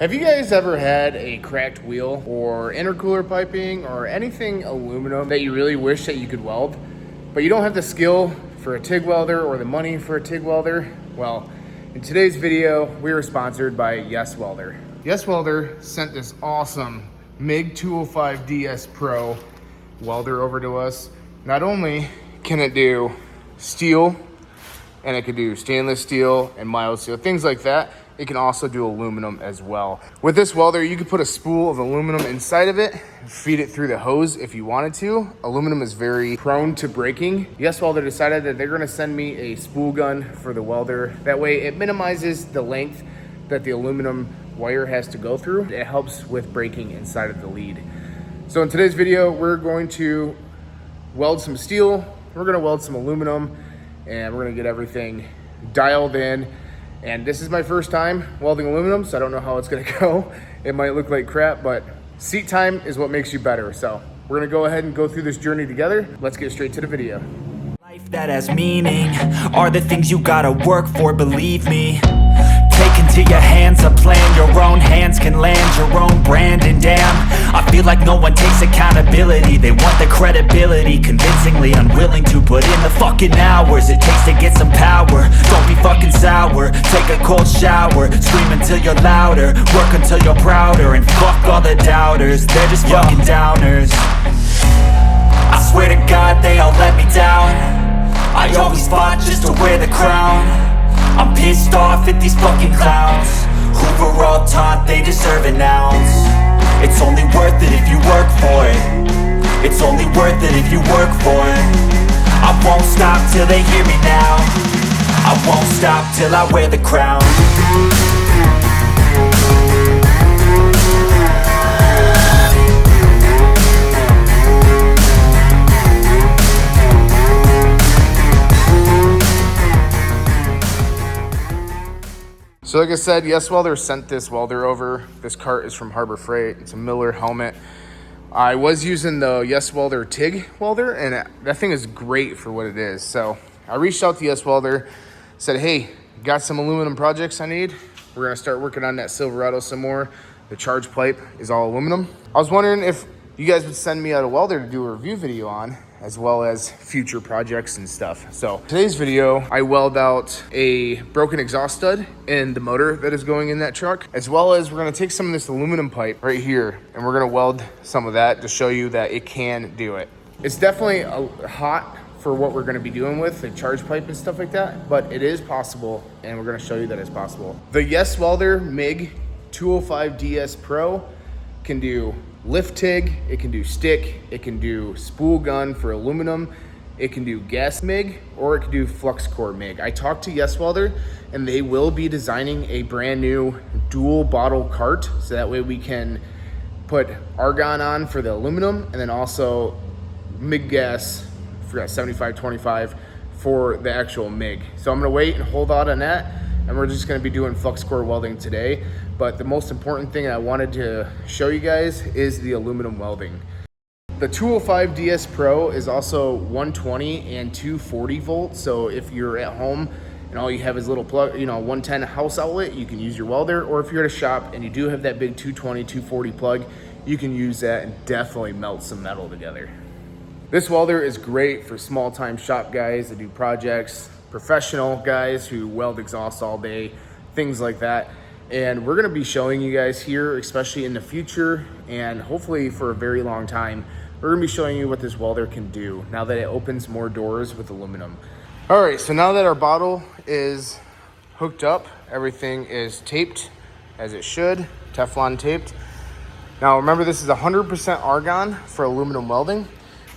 Have you guys ever had a cracked wheel or intercooler piping or anything aluminum that you really wish that you could weld, but you don't have the skill for a TIG welder or the money for a TIG welder? Well, in today's video, we are sponsored by YESWELDER. YESWELDER sent this awesome MIG-205DS PRO welder over to us. Not only can it do steel, and it can do stainless steel and mild steel, things like that, it can also do aluminum as well. With this welder, you could put a spool of aluminum inside of it, feed it through the hose if you wanted to. Aluminum is very prone to breaking. YESWELDER decided that they're gonna send me a spool gun for the welder. That way it minimizes the length that the aluminum wire has to go through. It helps with breaking inside of the lead. So in today's video, we're going to weld some steel, we're gonna weld some aluminum, and we're gonna get everything dialed in. And this is my first time welding aluminum, so I don't know how it's gonna go. It might look like crap, but seat time is what makes you better. So we're gonna go ahead and go through this journey together. Let's get straight to the video. Life that has meaning are the things you gotta work for, believe me. Take into your hands a plan, your own hands can land your own brand. And damn, I feel like no one takes accountability. They want the credibility, convincingly unwilling to put in the fucking hours it takes to get some power. Don't be fucking sour, take a cold shower, scream until you're louder, work until you're prouder, and fuck all the doubters, they're just fucking downers. I swear to God they all let me down. I always fought just to wear the crown. I'm pissed off at these fucking clowns who were all taught they deserve an ounce. It's only worth it if you work for it. It's only worth it if you work for it. I won't stop till they hear me now. I won't stop till I wear the crown. So like I said, YESWELDER sent this welder over. This cart is from Harbor Freight. It's a Miller helmet. I was using the YESWELDER TIG welder, and that thing is great for what it is. So I reached out to YESWELDER, said, hey, got some aluminum projects I need. We're gonna start working on that Silverado some more. The charge pipe is all aluminum. I was wondering if you guys would send me out a welder to do a review video on, as well as future projects and stuff. So today's video, I weld out a broken exhaust stud in the motor that is going in that truck, as well as we're gonna take some of this aluminum pipe right here, and we're gonna weld some of that to show you that it can do it. It's definitely hot for what we're gonna be doing with the charge pipe and stuff like that, but it is possible, and we're gonna show you that it's possible. The YESWELDER MIG-205DS PRO can do lift TIG, it can do stick, it can do spool gun for aluminum, it can do gas MIG, or it can do flux core MIG. I talked to YESWELDER, and they will be designing a brand new dual bottle cart, so that way we can put argon on for the aluminum, and then also MIG gas, I forgot 75-25 for the actual MIG. So I'm gonna wait and hold out on that, and we're just gonna be doing flux core welding today. But the most important thing I wanted to show you guys is the aluminum welding. The 205DS Pro is also 120 and 240 volts. So if you're at home and all you have is a little plug, 110 house outlet, you can use your welder. Or if you're at a shop and you do have that big 220, 240 plug, you can use that and definitely melt some metal together. This welder is great for small time shop guys that do projects, professional guys who weld exhaust all day, things like that. And we're gonna be showing you guys here, especially in the future, and hopefully for a very long time, we're gonna be showing you what this welder can do now that it opens more doors with aluminum. All right, so now that our bottle is hooked up, everything is taped as it should, Teflon taped. Now remember, this is 100% argon for aluminum welding.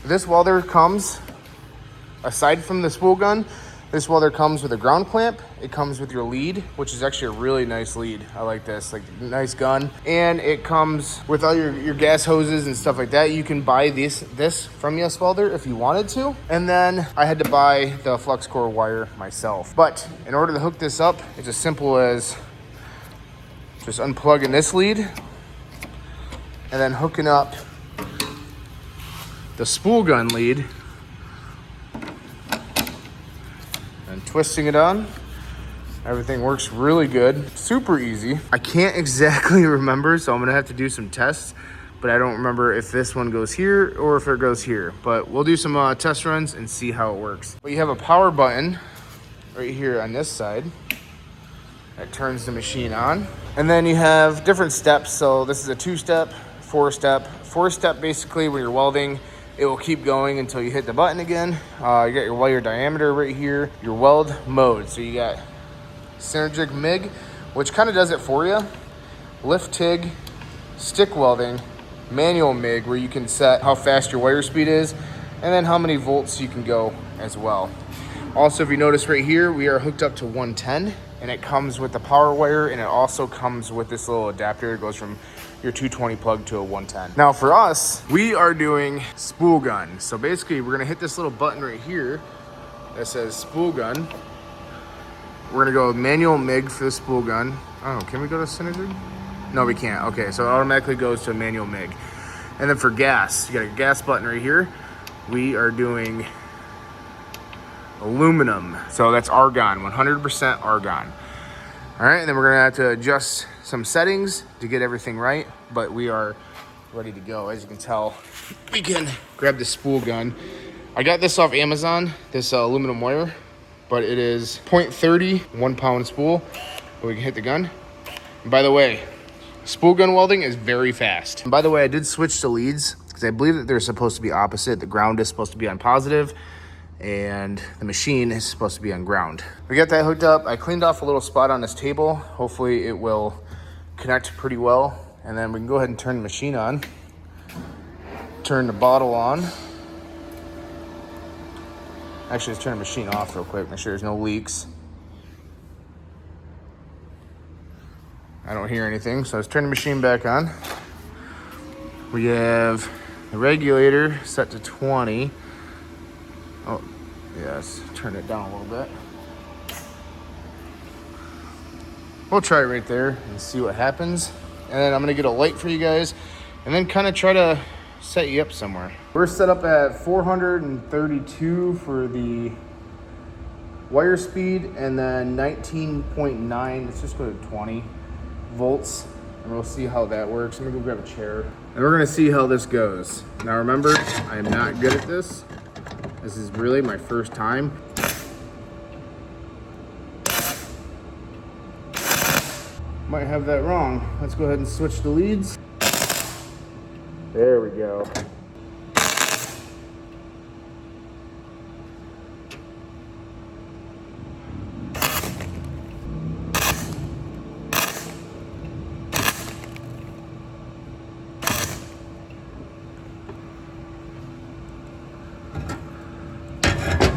This welder comes, aside from the spool gun, this welder comes with a ground clamp. It comes with your lead, which is actually a really nice lead. I like this, like nice gun. And it comes with all your gas hoses and stuff like that. You can buy this from YESWELDER if you wanted to. And then I had to buy the flux core wire myself. But in order to hook this up, it's as simple as just unplugging this lead and then hooking up the spool gun lead and twisting it on. Everything works really good, super easy. I can't exactly remember, so I'm gonna have to do some tests, but I don't remember if this one goes here or if it goes here. But we'll do some test runs and see how it works. But you have a power button right here on this side that turns the machine on. And then you have different steps. So this is a 2-step, 4-step. 4-step, basically when you're welding, it will keep going until you hit the button again. You got your wire diameter right here, your weld mode. So you got synergic MIG, which kind of does it for you. Lift TIG, stick welding, manual MIG, where you can set how fast your wire speed is, and then how many volts you can go as well. Also, if you notice right here, we are hooked up to 110, and it comes with the power wire, and it also comes with this little adapter. It goes from your 220 plug to a 110. Now for us, we are doing spool gun. So basically, we're gonna hit this little button right here that says spool gun. We're gonna go manual MIG for the spool gun. Oh, can we go to synergy? No, we can't. Okay, so it automatically goes to manual MIG. And then for gas, you got a gas button right here. We are doing aluminum. So that's argon, 100% argon. All right, and then we're gonna have to adjust some settings to get everything right, but we are ready to go. As you can tell, we can grab the spool gun. I got this off Amazon, this aluminum wire, but it is 0.30, 1 pound spool, but we can hit the gun. And by the way, spool gun welding is very fast. And by the way, I did switch to leads because I believe that they're supposed to be opposite. The ground is supposed to be on positive and the machine is supposed to be on ground. We got that hooked up. I cleaned off a little spot on this table. Hopefully it will connect pretty well. And then we can go ahead and turn the machine on. Turn the bottle on. Actually, let's turn the machine off real quick. Make sure there's no leaks. I don't hear anything, so let's turn the machine back on. We have the regulator set to 20. Oh, yes, turn it down a little bit. We'll try it right there and see what happens. And then I'm gonna get a light for you guys and then kind of try to set you up somewhere. We're set up at 432 for the wire speed and then 19.9, let's just go to 20 volts and we'll see how that works. I'm gonna go grab a chair and we're gonna see how this goes. Now remember, I am not good at this. This is really my first time. Might have that wrong. Let's go ahead and switch the leads. There we go.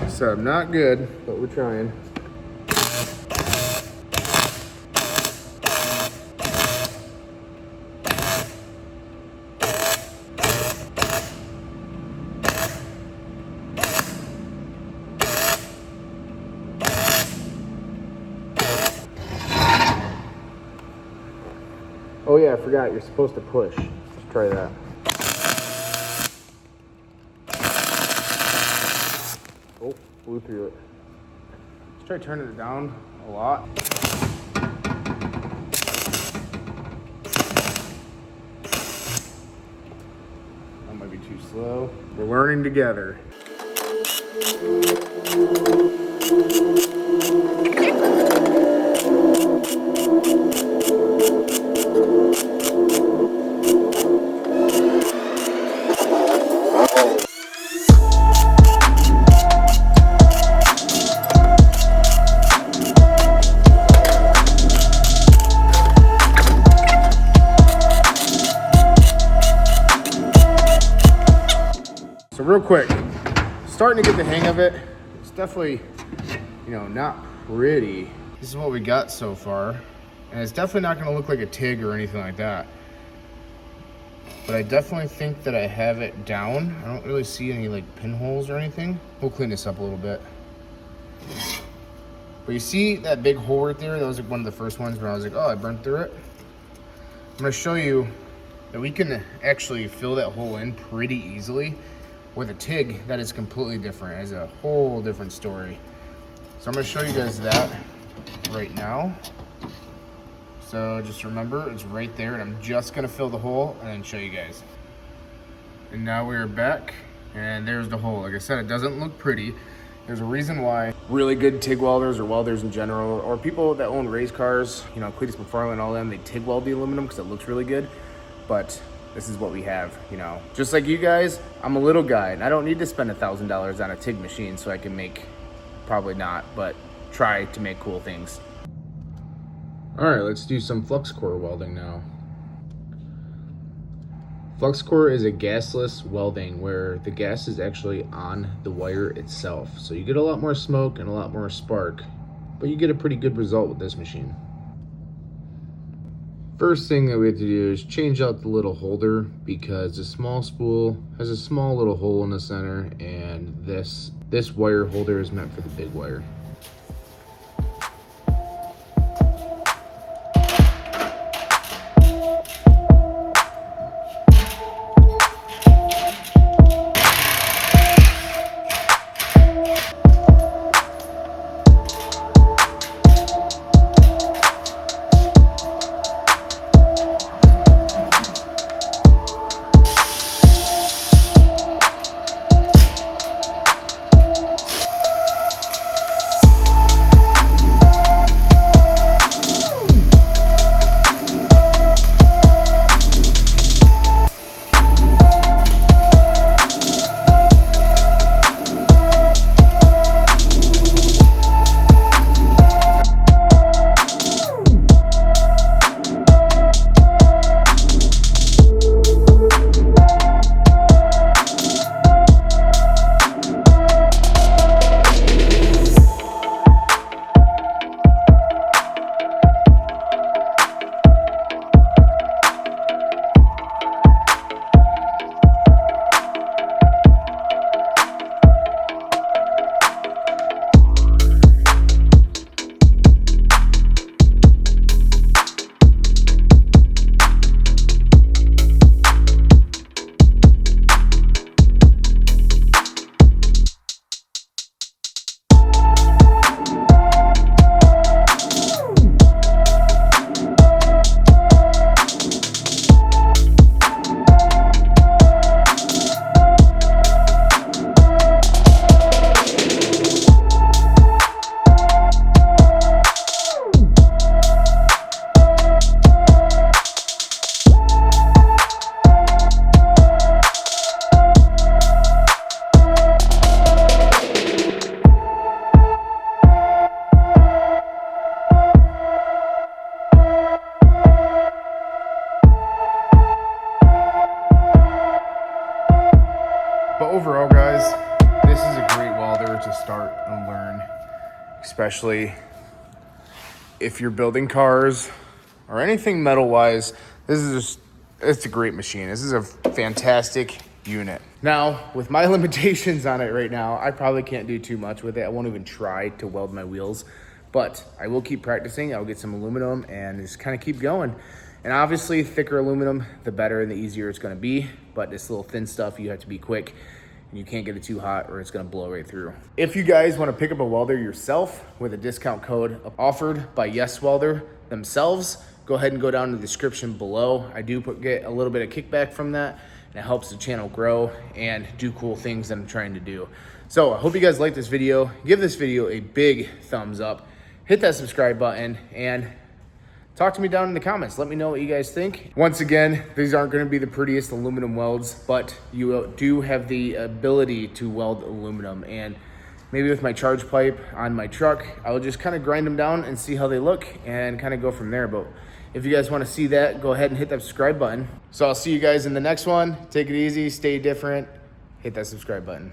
So I'm not good, but we're trying. Oh yeah, I forgot, you're supposed to push. Let's try that. Oh, blew through it. Let's try turning it down a lot. That might be too slow. We're learning together. So real quick, starting to get the hang of it. It's definitely, not pretty. This is what we got so far. And it's definitely not gonna look like a TIG or anything like that. But I definitely think that I have it down. I don't really see any like pinholes or anything. We'll clean this up a little bit. But you see that big hole right there? That was like one of the first ones where I was like, oh, I burnt through it. I'm gonna show you that we can actually fill that hole in pretty easily. With a TIG, that is completely different. It's a whole different story. So I'm gonna show you guys that. right now. So just remember, it's right there, and I'm just gonna fill the hole and then show you guys. And now we're back, and there's the hole. Like I said, it doesn't look pretty. There's a reason why really good TIG welders or welders in general, or people that own race cars, you know, Cletus McFarlane, all them, they TIG weld the aluminum because it looks really good. But this is what we have, you know. Just like you guys, I'm a little guy, and I don't need to spend $1,000 on a TIG machine so I can make, probably not, but try to make cool things. All right, let's do some flux core welding now. Flux core is a gasless welding where the gas is actually on the wire itself. So you get a lot more smoke and a lot more spark, but you get a pretty good result with this machine. First thing that we have to do is change out the little holder because the small spool has a small little hole in the center, and this wire holder is meant for the big wire. But overall, guys, this is a great welder to start and learn, especially if you're building cars or anything metal-wise. This is just, it's a great machine. This is a fantastic unit. Now, with my limitations on it right now, I probably can't do too much with it. I won't even try to weld my wheels, but I will keep practicing. I'll get some aluminum and just kind of keep going. And obviously, thicker aluminum, the better and the easier it's gonna be. But this little thin stuff, you have to be quick. And you can't get it too hot or it's gonna blow right through. If you guys wanna pick up a welder yourself with a discount code offered by YESWELDER themselves, go ahead and go down to the description below. I do get a little bit of kickback from that, and it helps the channel grow and do cool things that I'm trying to do. So I hope you guys like this video. Give this video a big thumbs up. Hit that subscribe button and talk to me down in the comments. Let me know what you guys think. Once again, these aren't gonna be the prettiest aluminum welds, but you do have the ability to weld aluminum. And maybe with my charge pipe on my truck, I'll just kind of grind them down and see how they look and kind of go from there. But if you guys wanna see that, go ahead and hit that subscribe button. So I'll see you guys in the next one. Take it easy, stay different, hit that subscribe button.